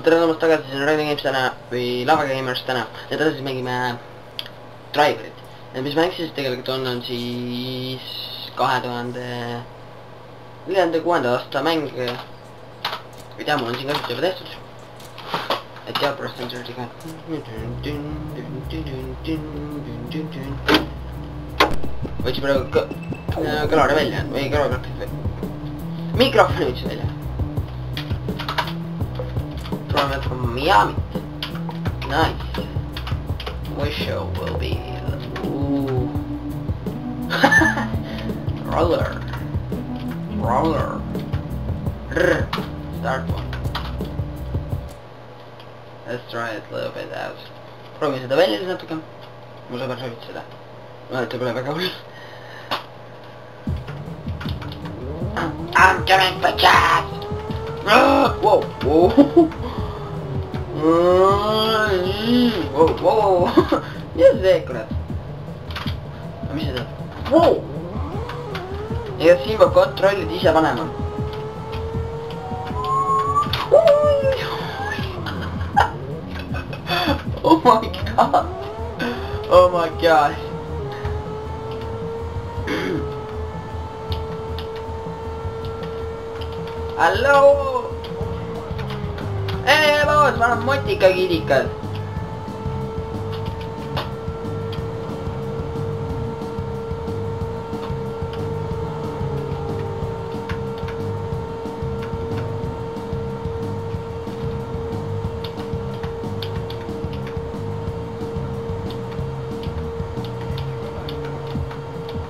tere tulemast tagasi, siin on Raven Games täna või Lava Gamers täna ja täna siis mängime Driverit. Ja mis mäng siis tegelikult on siis 2004-2006 aasta mäng. Ei tea, mul on siin kasut juba tehtud. Et teadupärast on see ka võtsin praegu kõlari välja või kõlaklapid või mikrofoni võtsin välja. Proovime from Miami. Nice. Which show will be roller. Start one. Let's try it a little bit out. Proovime seda välja siis natuke. Mu sõber soovib seda. Vaata pole väga hull. I'm coming for gas. Wow. Wow. Mida see teeb, kurat? Aga mis see teeb? Wow! Ega siin peab kontrollid ise panema. Oh my god. Oh my god. Hallo! Ei boos, ma olen motikakidikad.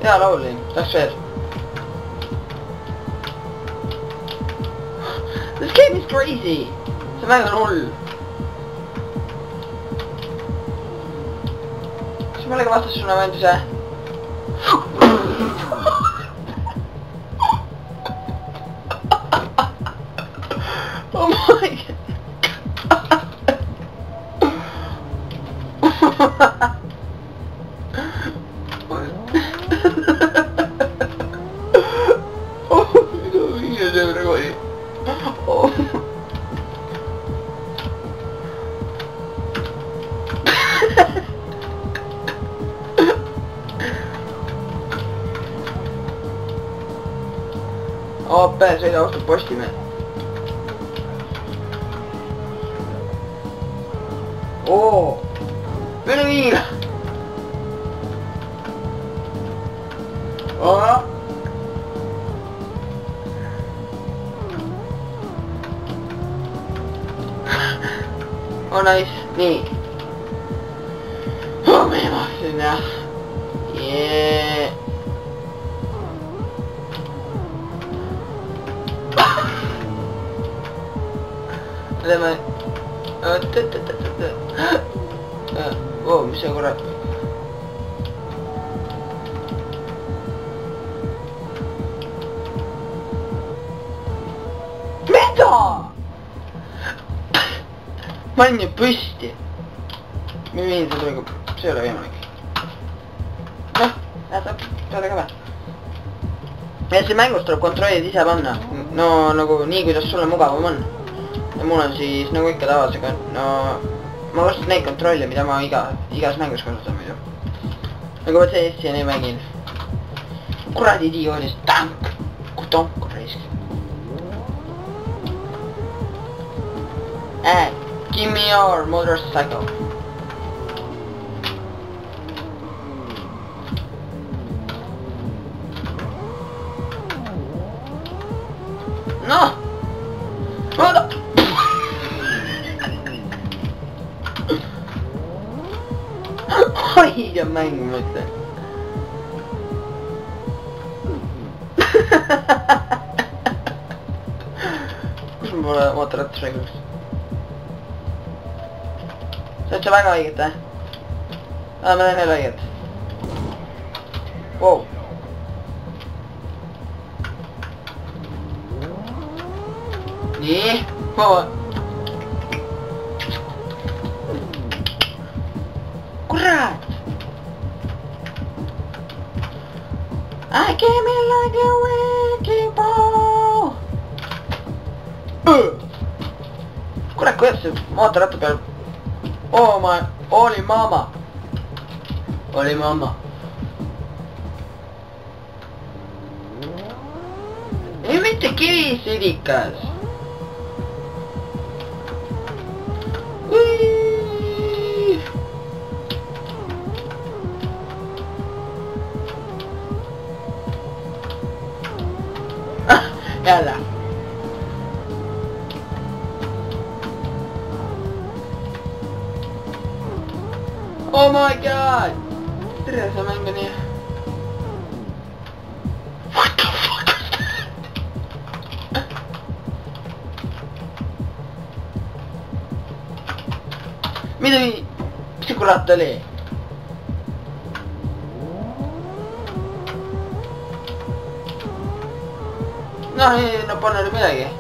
Hea laulin, läks veel. This game is crazy! See mäng on hull. Kas millega vastas sulle mänduse? Oh my god! OP, sõida ostub Postimehe. Oo! Üle viina! Oo! Oh nice, nii. Oh meie mahtin jah. Jee. Lähme. Oo, mis see kurat? Mida? Ma olin ju püsti. Ma viin seda praegu, see ei ole võimalik. Noh, näetab, see ole ka vä. Ja see mängus tuleb kontrollid ise panna. No nagu nii, kuidas sulle mugavam on. Ja mul on siis nagu ikka tavasega, no ma kasutan neid kontrolle, mida ma igas mängus kasutan muidu. Nagu ma CS-i mängin. Kuradi idioodist tank. Kutonk on reisk. Give me your motorcycle. No! Oota! Haige mäng, ma ütlen. Kus mul pole mootorrattas mänguks? Saad sa väga õiget, eh? Ma teen veel õiget. Wow. Nii. Kurat! I came in like a wrecking ball! kurat, kuidas see mootorratta peal... Oli mama. Oli mama. Ei mitte kivisüdikas. Jälle. Oh my god! Tere, see mäng on nii... What the fuck is that? Mis see kurat oli? Noh, ei, no pole midagi.